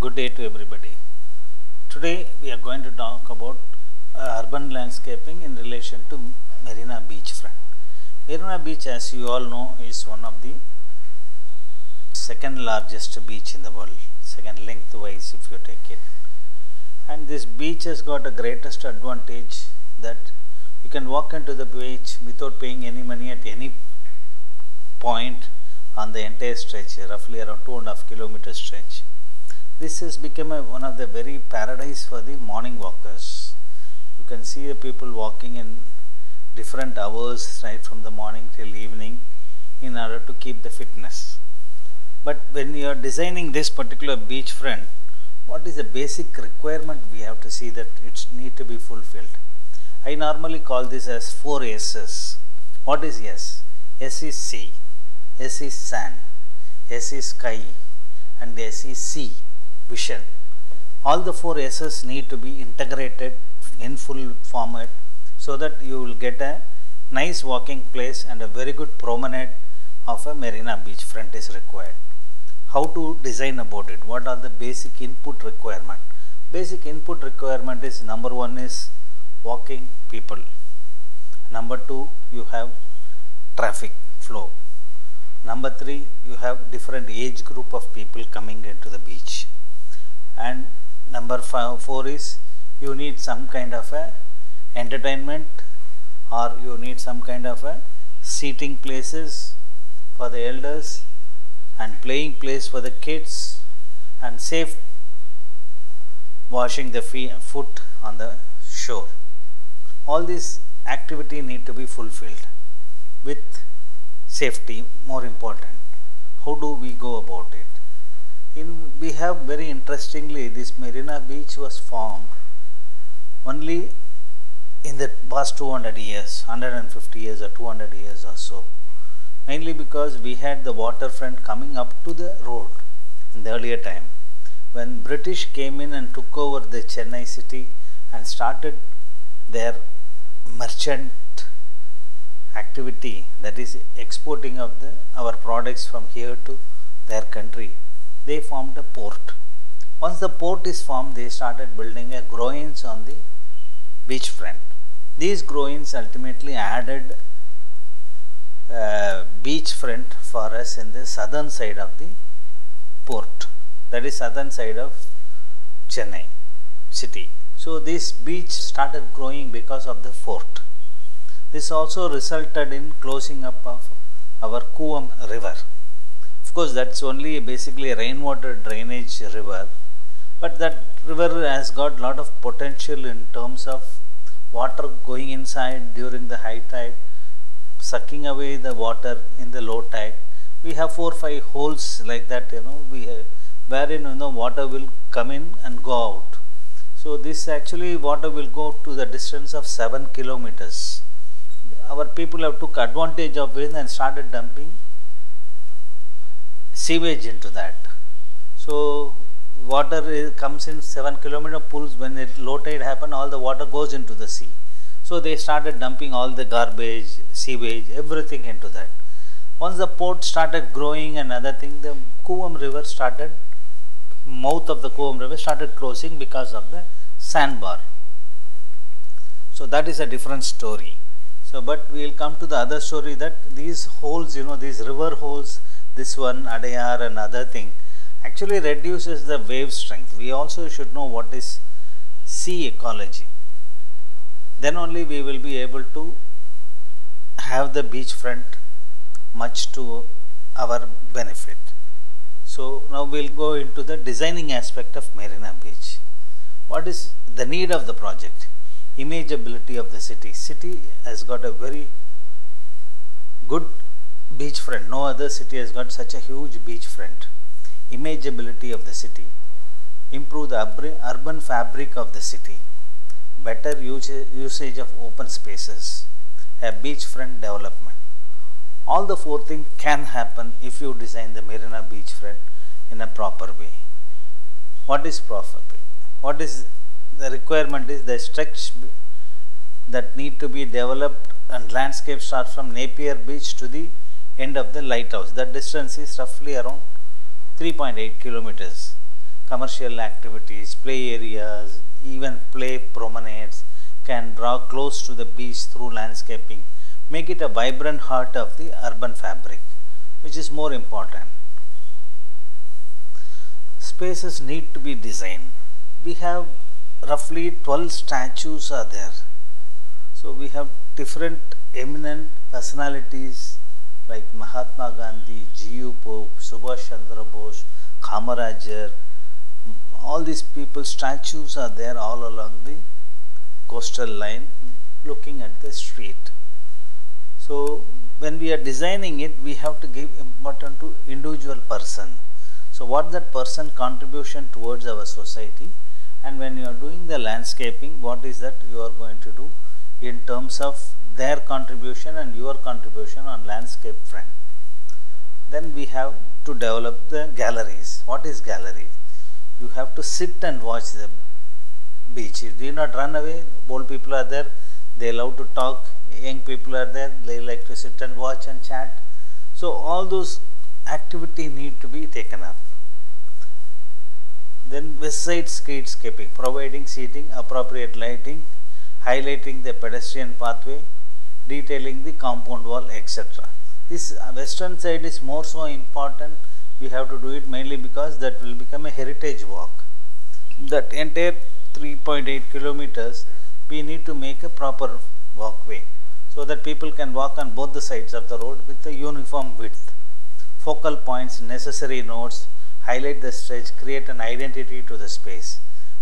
Good day to everybody. Today we are going to talk about urban landscaping in relation to Marina beachfront. Marina Beach, as you all know, is one of the second largest beach in the world, second lengthwise if you take it. And this beach has got a greatest advantage that you can walk into the beach without paying any money at any point on the entire stretch, roughly around 2.5 kilometer stretch. This has become one of the very paradise for the morning walkers. You can see the people walking in different hours right from the morning till evening in order to keep the fitness. But when you are designing this particular beachfront, what is the basic requirement we have to see that it need to be fulfilled? I normally call this as 4 S's. What is S? S is sea, S is sand, S is sky, and S is sea. Vision. All the 4 S's need to be integrated in full format so that you will get a nice walking place and a very good promenade of a marina beachfront is required. How to design about it? What are the basic input requirement? Basic input requirement is number 1 is walking people. Number 2, you have traffic flow. Number 3, you have different age group of people coming into the beach. And number 4 is you need some kind of a entertainment, or you need some kind of a seating places for the elders and playing place for the kids and safe washing the foot on the shore. All these activity need to be fulfilled with safety, more important. How do we go about it? We have very interestingly, this Marina Beach was formed only in the past 200 years, 150 years or 200 years or so. Mainly because we had the waterfront coming up to the road in the earlier time. When British came in and took over the Chennai city and started their merchant activity, that is exporting of our products from here to their country, they formed a port. Once the port is formed, they started building a groins on the beachfront. These groins ultimately added beachfront for us in the southern side of the port, that is southern side of Chennai city. So this beach started growing because of the fort. This also resulted in closing up of our Kuam river. Of course, that's only basically a rainwater drainage river, but that river has got lot of potential in terms of water going inside during the high tide, sucking away the water in the low tide. We have 4 or 5 holes like that, wherein water will come in and go out. So this actually water will go to the distance of 7 kilometers. Our people have took advantage of it and started dumping sewage into that. So water comes in 7 kilometer pools. When it low tide happen, all the water goes into the sea. So they started dumping all the garbage, sewage, everything into that. Once the port started growing and other thing, the Kuam river started, mouth of the Kuam river started closing because of the sandbar. So that is a different story. So but we will come to the other story that these holes, these river holes, this one, Adayar and other thing, actually reduces the wave strength. We also should know what is sea ecology. Then only we will be able to have the beachfront much to our benefit. So now we will go into the designing aspect of Marina Beach. What is the need of the project? Imageability of the city. City has got a very good beachfront. No other city has got such a huge beachfront. Imageability of the city. Improve the urban fabric of the city. Better usage of open spaces. A beachfront development. All the 4 things can happen if you design the Marina beachfront in a proper way. What is proper way? What is the requirement is the stretch that need to be developed, and landscape starts from Napier Beach to the end of the lighthouse. That distance is roughly around 3.8 kilometers. commercial activities, play areas, even play promenades can draw close to the beach through landscaping, make it a vibrant heart of the urban fabric, which is more important. Spaces need to be designed. We have roughly 12 statues are there. So we have different eminent personalities like Mahatma Gandhi, G.U. Pope, Subhash Chandra Bose, Kamarajar. All these people statues are there all along the coastal line looking at the street. So when we are designing it, we have to give importance to individual person. So what that person contribution towards our society, and when you are doing the landscaping, what is that you are going to do in terms of their contribution and your contribution on landscape front. Then we have to develop the galleries. What is gallery? You have to sit and watch the beach. You do not run away. Old people are there, they love to talk. Young people are there, they like to sit and watch and chat. So all those activity need to be taken up. Then west side streetscaping, providing seating, appropriate lighting, highlighting the pedestrian pathway, detailing the compound wall, etc. This western side is more so important. We have to do it mainly because that will become a heritage walk. That entire 3.8 kilometers, we need to make a proper walkway so that people can walk on both the sides of the road with a uniform width. Focal points, necessary notes, highlight the stretch, create an identity to the space.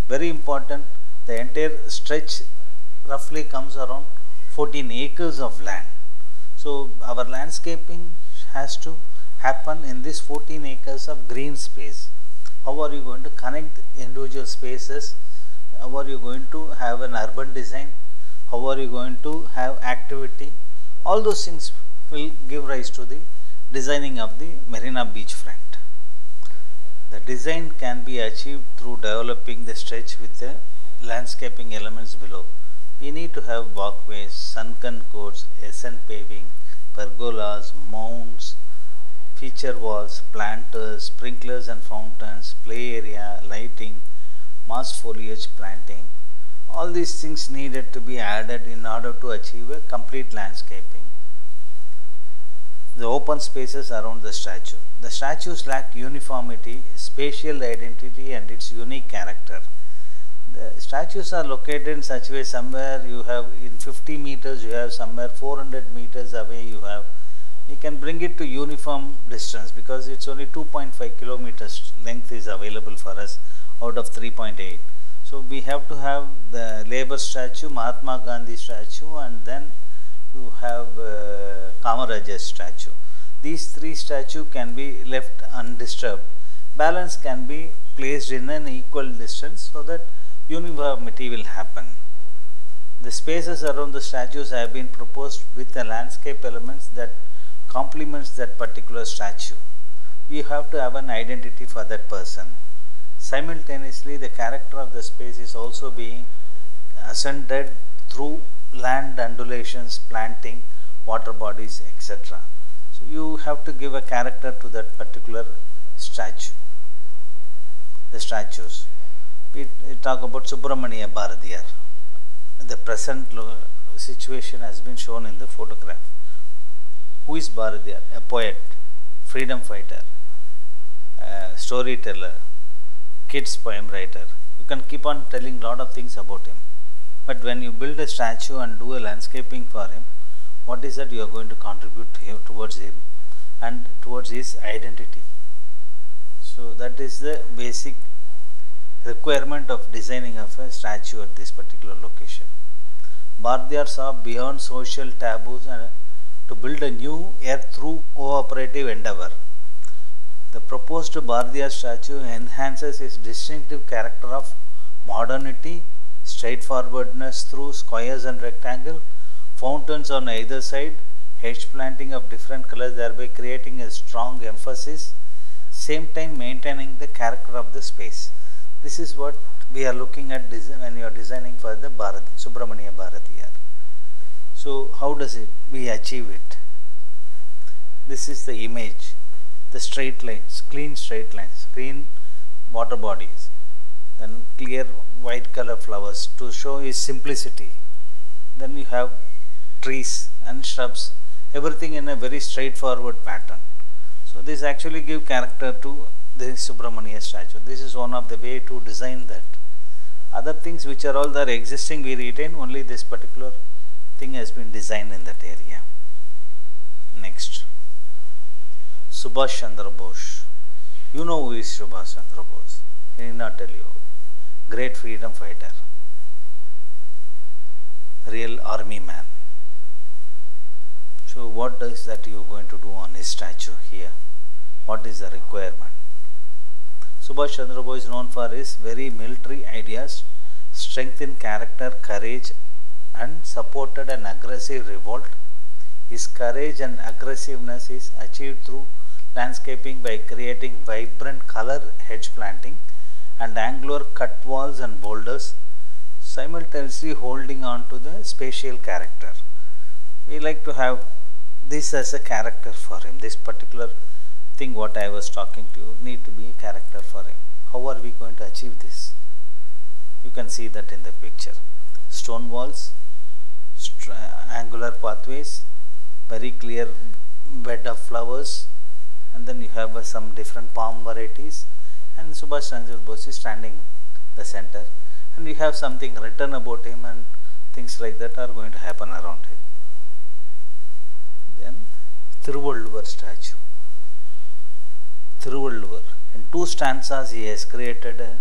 Very important, the entire stretch roughly comes around 14 acres of land. So our landscaping has to happen in this 14 acres of green space. How are you going to connect individual spaces? How are you going to have an urban design? How are you going to have activity? All those things will give rise to the designing of the Marina beachfront. The design can be achieved through developing the stretch with the landscaping elements below. We need to have walkways, sunken courts, ascent paving, pergolas, mounds, feature walls, planters, sprinklers and fountains, play area, lighting, moss foliage planting. All these things needed to be added in order to achieve a complete landscaping. The open spaces around the statue. The statues lack uniformity, spatial identity and its unique character. The statues are located in such a way, somewhere you have in 50 meters, you have somewhere 400 meters away you have. You can bring it to uniform distance because it's only 2.5 kilometers length is available for us out of 3.8. So we have to have the labor statue, Mahatma Gandhi statue, and then you have Kamarajar's statue. These three statues can be left undisturbed. Balance can be placed in an equal distance so that uniformity will happen. The spaces around the statues have been proposed with the landscape elements that complements that particular statue. We have to have an identity for that person. Simultaneously, the character of the space is also being ascended through land undulations, planting, water bodies, etc. So you have to give a character to that particular statue. The statues. We talk about SUBRAMANYA Bharathiyar. The present situation has been shown in the photograph. Who is Bharathiyar? A poet, freedom fighter, a storyteller, kids poem writer. You can keep on telling a lot of things about him. But when you build a statue and do a landscaping for him, what is that you are going to contribute towards him and towards his identity? So that is the basic requirement of designing of a statue at this particular location. Bharathiyar saw beyond social taboos and to build a new earth through cooperative endeavor. The proposed Bharathiyar statue enhances its distinctive character of modernity, straightforwardness through squares and rectangle, fountains on either side, hedge planting of different colors, thereby creating a strong emphasis, same time maintaining the character of the space. This is what we are looking at when you are designing for the SUBRAMANYA Bharathiyar. So how does we achieve it? This is the image, the straight lines, clean straight lines, clean water bodies, then clear white color flowers to show his simplicity. Then you have trees and shrubs, everything in a very straightforward pattern. So this actually give character to the Subramanya statue. This is one of the way to design that. Other things which are all there existing, we retain, only this particular thing has been designed in that area. Next, Subhash Chandra Bose. You know who is Subhash Chandra Bose. I need not tell you. Great freedom fighter. Real army man. So what is that you are going to do on his statue here? What is the requirement? Subhash Chandra Bose is known for his very military ideas, strength in character, courage, and supported an aggressive revolt. His courage and aggressiveness is achieved through landscaping by creating vibrant color hedge planting and angular cut walls and boulders, simultaneously holding on to the spatial character. We like to have this as a character for him. This particular thing what I was talking to you need to be a character for him. How are we going to achieve this? You can see that in the picture. Stone walls, angular pathways, very clear bed of flowers, and then you have some different palm varieties, and Subhash Chandra Bose is standing the center, and you have something written about him and things like that are going to happen around him. Then Thiruvalluvar statue. Thiruvalluvar, in 2 stanzas he has created a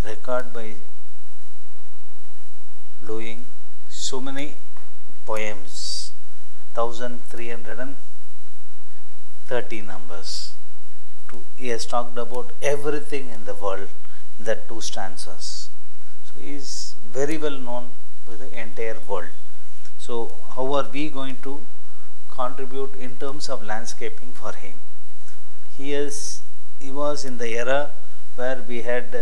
record by doing so many poems, 1330 numbers. He has talked about everything in the world in that 2 stanzas. So he is very well known with the entire world. So how are we going to contribute in terms of landscaping for him? He was in the era where we had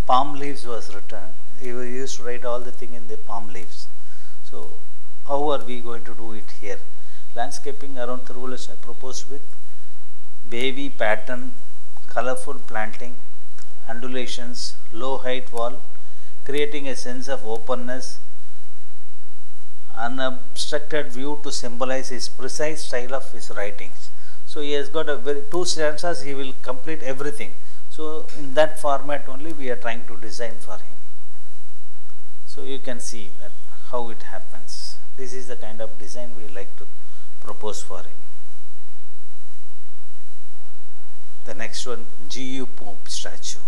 palm leaves was written. He used to write all the thing in the palm leaves. So how are we going to do it here? Landscaping around Thiruvalluvar I proposed with wavy pattern, colorful planting, undulations, low height wall, creating a sense of openness, unobstructed view to symbolize his precise style of his writings. So he has got a 2 stanzas, he will complete everything. So in that format only we are trying to design for him. So you can see that how it happens. This is the kind of design we like to propose for him. The next one, G.U. Pope statue.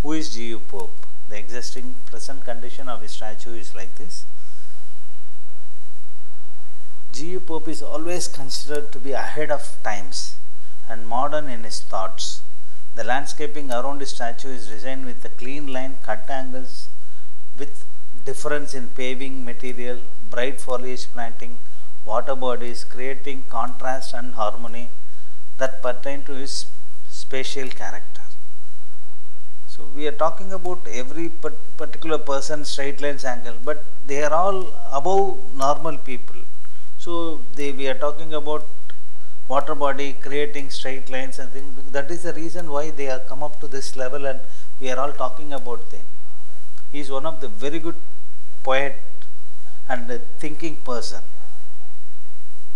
Who is G.U. Pope? The existing present condition of his statue is like this. G.U. Pope is always considered to be ahead of times and modern in his thoughts. The landscaping around his statue is designed with a clean line, cut angles, with difference in paving material, bright foliage planting, water bodies, creating contrast and harmony that pertain to his spatial character. So we are talking about every particular person, straight lines, angle, but they are all above normal people. So we are talking about water body creating straight lines and things. That is the reason why they have come up to this level, and we are all talking about them. He is one of the very good poet and a thinking person.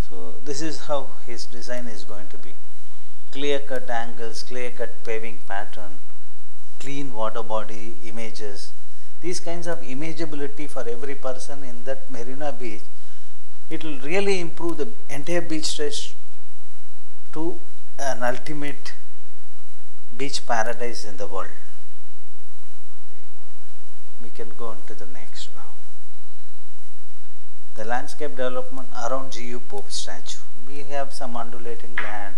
So this is how his design is going to be. Clear cut angles, clear cut paving pattern, clean water body images. These kinds of imageability for every person in that Marina beach, it will really improve the entire beach stretch to an ultimate beach paradise in the world. We can go on to the next now. The landscape development around G.U. Pope statue. We have some undulating land,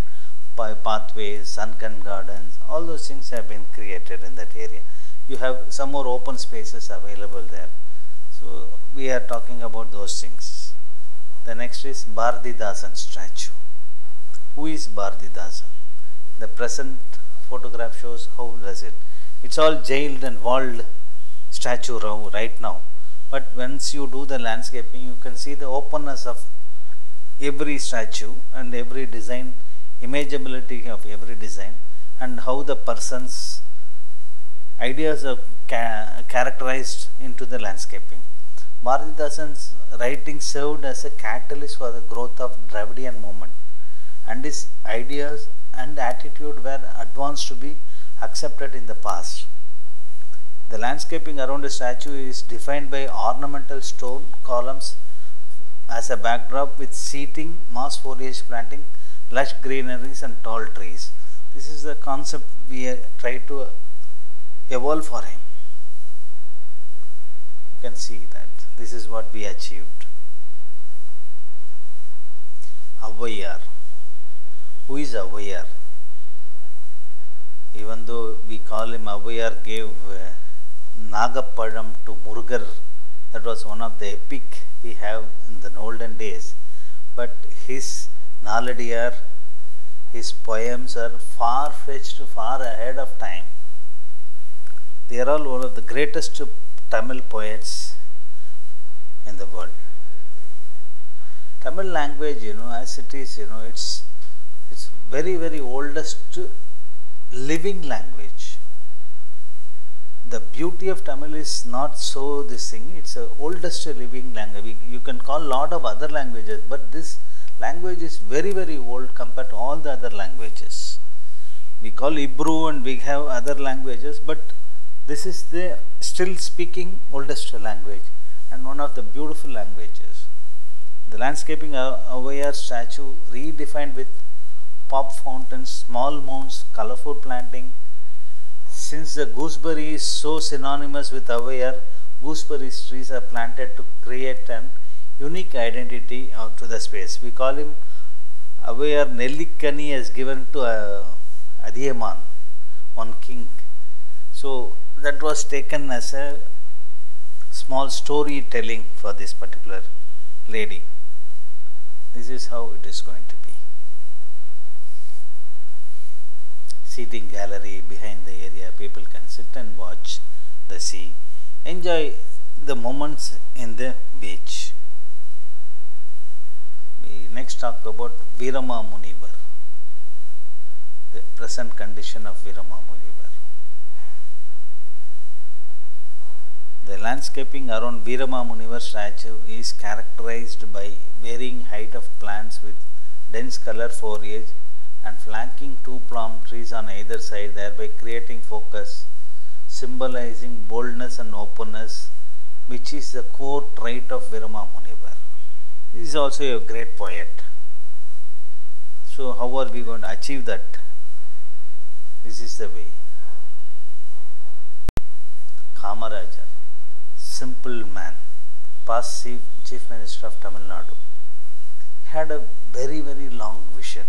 pathways, sunken gardens, all those things have been created in that area. You have some more open spaces available there. So we are talking about those things. The next is Bharathidasan statue. Who is Bharathidasan? The present photograph shows how does it. It's all jailed and walled statue right now. But once you do the landscaping, you can see the openness of every statue and every design, imageability of every design, and how the persons ideas are characterized into the landscaping. Bharathidasan's writing served as a catalyst for the growth of Dravidian movement, and his ideas and attitude were advanced to be accepted in the past. The landscaping around the statue is defined by ornamental stone columns as a backdrop with seating, moss foliage planting, lush greeneries and tall trees. This is the concept we try to evolve for him. You can see that this is what we achieved. Avvaiyar. Who is Avvaiyar? Even though we call him Avvaiyar, gave Nagapadam to Murugar. That was one of the epic we have in the olden days. But his Naladiyar, his poems are far-fetched, far ahead of time. They are all one of the greatest Tamil poets in the world. Tamil language, as it is, it's very, very oldest living language. The beauty of Tamil is not so this thing, it's the oldest living language. You can call a lot of other languages, but this language is very, very old compared to all the other languages. We call Hebrew and we have other languages, but this is the still speaking oldest language and one of the beautiful languages. The landscaping Avvaiyar statue redefined with pop fountains, small mounds, colorful planting. Since the gooseberry is so synonymous with Avvaiyar, gooseberry trees are planted to create an unique identity to the space. We call him Avvaiyar Nellikkani as given to Adiyaman, one king. So that was taken as a small storytelling for this particular lady. This is how it is going to be. Seating gallery behind the area, people can sit and watch the sea, enjoy the moments in the beach. We next talk about Virama Munivar, the present condition of Virama Munivar. The landscaping around Virama Munivar statue is characterized by varying height of plants with dense color foliage and flanking two palm trees on either side, thereby creating focus, symbolizing boldness and openness, which is the core trait of Virama Munivar. He is also a great poet. So how are we going to achieve that? This is the way. Kamarajar, simple man, past Chief Minister of Tamil Nadu, had a very, very long vision.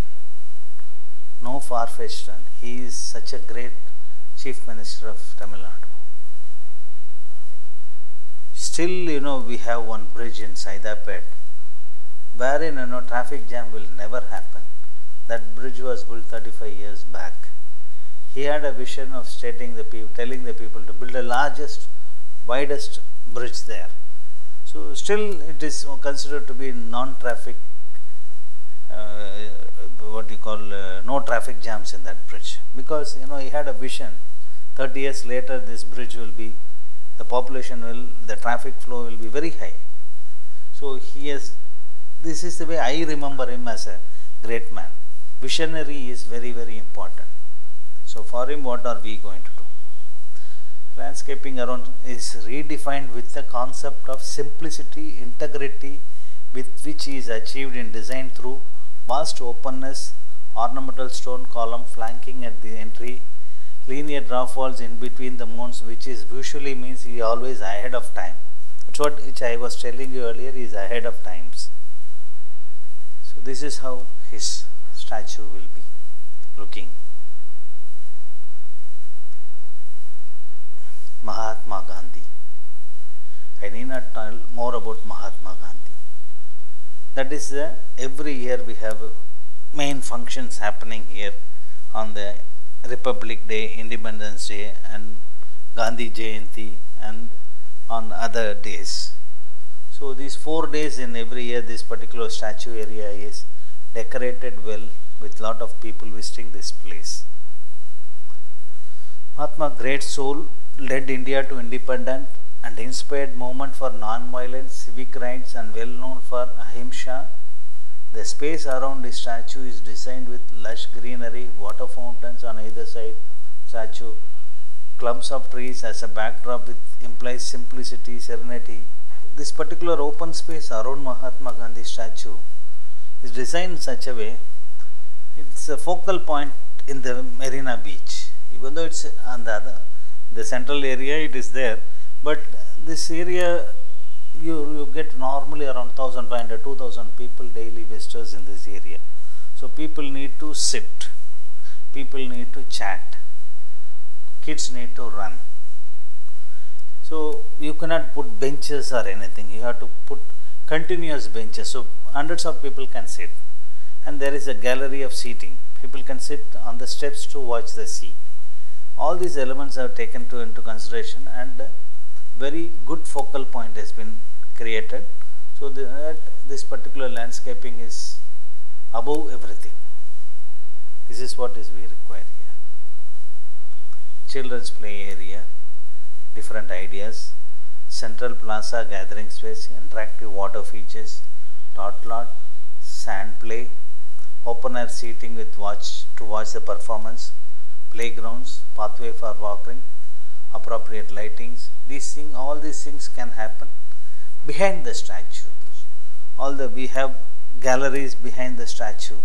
No far-fetched one. He is such a great Chief Minister of Tamil Nadu. Still, we have one bridge in Saidapet wherein traffic jam will never happen. That bridge was built 35 years back. He had a vision of telling the people to build the largest, widest bridge there. So still it is considered to be non-traffic, no traffic jams in that bridge, because he had a vision. 30 years later this bridge will be, the traffic flow will be very high. So this is the way I remember him as a great man. Visionary is very, very important. So for him, what are we going to do? Landscaping around is redefined with the concept of simplicity, integrity, with which is achieved in design through vast openness, ornamental stone column flanking at the entry, linear drop walls in between the mounds, which is usually means he is always ahead of time. That's which I was telling you earlier, he is ahead of times. So this is how his statue will be looking. Mahatma Gandhi. I need not tell more about Mahatma Gandhi. That is every year we have main functions happening here on the Republic Day, Independence Day and Gandhi Jayanti and on other days. So these 4 days in every year, this particular statue area is decorated well with lot of people visiting this place. Mahatma, great soul, led India to independent and inspired movement for non-violent civic rights and well known for ahimsa. The space around the statue is designed with lush greenery, water fountains on either side statue, clumps of trees as a backdrop with implies simplicity, serenity. This particular open space around Mahatma Gandhi statue is designed in such a way, it's a focal point in the Marina beach. Even though it's on the central area, it is there, but this area you get normally around 1,500, 2,000 people daily visitors in this area. So people need to sit, people need to chat, kids need to run. So you cannot put benches or anything, you have to put continuous benches, so hundreds of people can sit. And there is a gallery of seating, people can sit on the steps to watch the sea. All these elements are taken into consideration, and very good focal point has been created, so that this particular landscaping is above everything. This is what is we require here. Children's play area, different ideas, central plaza gathering space, interactive water features, tot lot, sand play, open air seating with to watch the performance, playgrounds, pathway for walking, appropriate lightings. All these things can happen behind the statue. We have galleries behind the statue.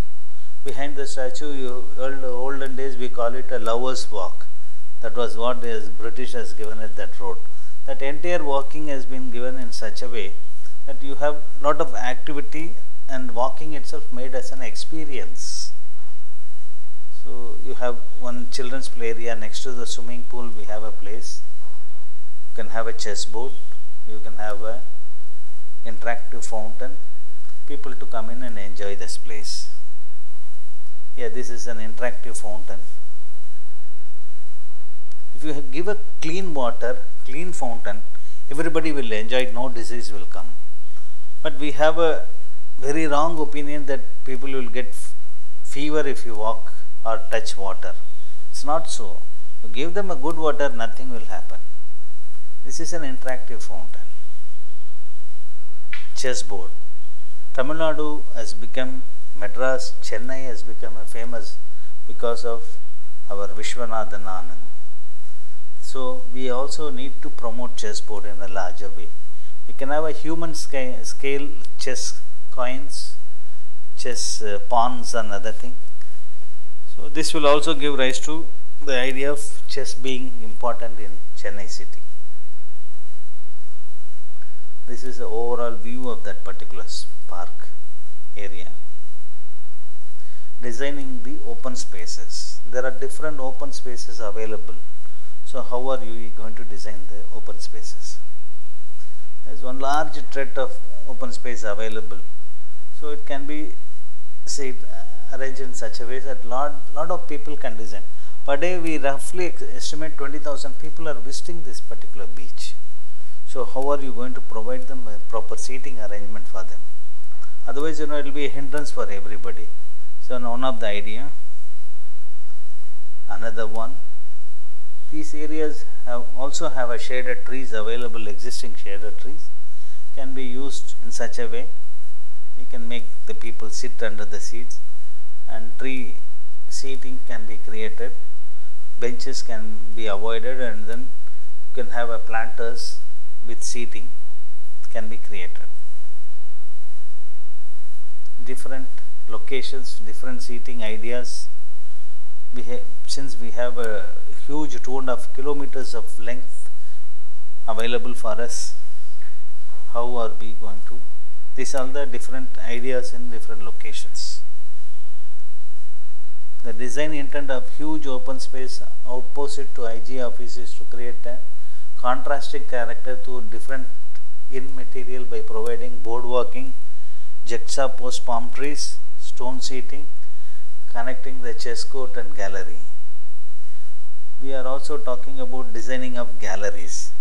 Behind the statue, olden days we call it a lover's walk. That was what the British has given it, that road. That entire walking has been given in such a way that you have lot of activity, and walking itself made as an experience. So you have one children's play area next to the swimming pool. We have a place. You can have a chessboard. You can have a interactive fountain. People to come in and enjoy this place. Yeah, this is an interactive fountain. If you give a clean water, clean fountain, everybody will enjoy it, no disease will come. But we have a very wrong opinion that people will get fever if you walk or touch water. It's not so. You give them a good water, nothing will happen. This is an interactive fountain. Chessboard. Tamil Nadu has become, Madras, Chennai has become a famous because of our Vishwanathan Anand. So we also need to promote chessboard in a larger way. We can have a human scale chess coins, chess pawns and other thing. So this will also give rise to the idea of chess being important in Chennai city. This is the overall view of that particular park area. Designing the open spaces. There are different open spaces available. So how are you going to design the open spaces? There is one large tract of open space available. So it can be arranged in such a way that lot of people can design. Per day we roughly estimate 20,000 people are visiting this particular beach. So how are you going to provide them a proper seating arrangement for them? Otherwise, it will be a hindrance for everybody. So one of the idea. Another one. These areas also have a shaded trees available, existing shaded trees can be used in such a way. You can make the people sit under the seats, and tree seating can be created, benches can be avoided, and then you can have a planters with seating can be created. Different locations, different seating ideas. Since we have a huge 2.5 kilometers of length available for us, how are we going to? These are the different ideas in different locations. The design intent of huge open space opposite to IG office is to create a contrasting character to different in material by providing boardwalking, juxtaposed palm trees, stone seating, connecting the chess court and gallery. We are also talking about designing of galleries.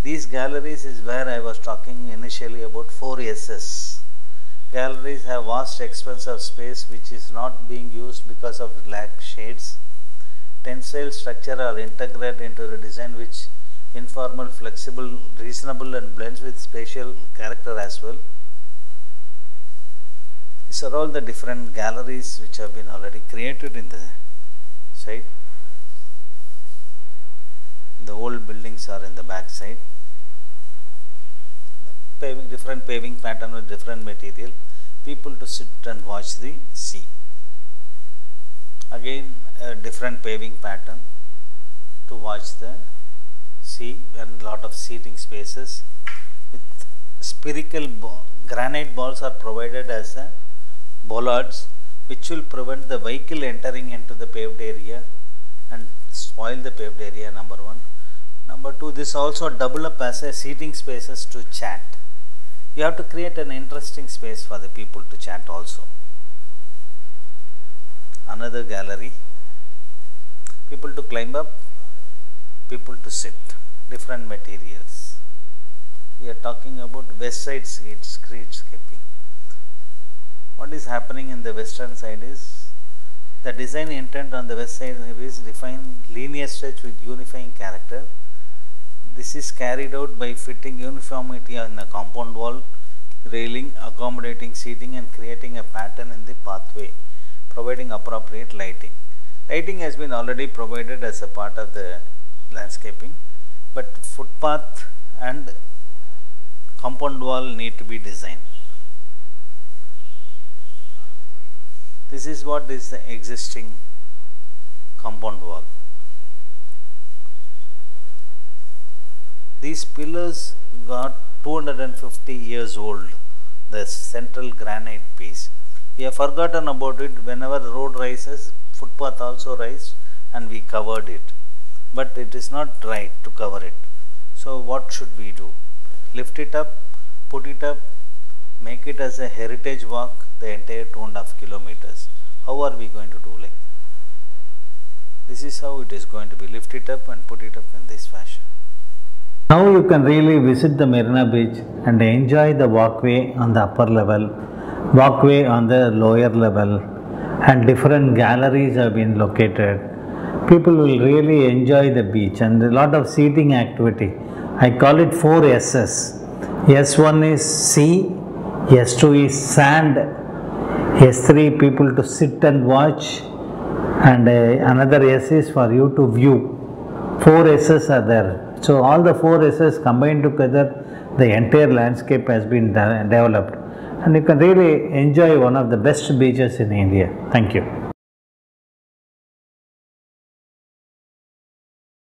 These galleries is where I was talking initially about 4 S's. Galleries have vast expanse of space which is not being used because of lack shades. Tensile structure are integrated into the design which informal, flexible, reasonable and blends with spatial character as well. These are all the different galleries which have been already created in the side. The old buildings are in the back side. Paving, different paving pattern with different material. People to sit and watch the sea. Again a different paving pattern to watch the sea, and lot of seating spaces with spherical granite balls are provided as a bollards, which will prevent the vehicle entering into the paved area and spoil the paved area, number one. Number two, this also double up as a seating spaces to chat. You have to create an interesting space for the people to chat also. Another gallery, people to climb up, people to sit, different materials. We are talking about west side streetscaping. What is happening in the western side is the design intent on the west side is define linear stretch with unifying character. This is carried out by fitting uniformity on the compound wall, railing, accommodating seating and creating a pattern in the pathway, providing appropriate lighting. Lighting has been already provided as a part of the landscaping, but footpath and compound wall need to be designed. This is what is the existing compound wall. These pillars got 250 years old, the central granite piece. We have forgotten about it. Whenever the road rises, footpath also rises and we covered it. But it is not right to cover it. So what should we do? Lift it up, put it up, make it as a heritage walk, the entire 2.5 kilometers. How are we going to do like? This is how it is going to be. Lift it up and put it up in this fashion. Now you can really visit the Marina beach and enjoy the walkway on the upper level, walkway on the lower level, and different galleries have been located. People will really enjoy the beach and a lot of seating activity. I call it 4 S's. S1 is sea, S2 is sand, S3 people to sit and watch, and another S is for you to view. 4 S's are there. So all the 4 S's combined together, the entire landscape has been developed, and you can really enjoy one of the best beaches in India. Thank you.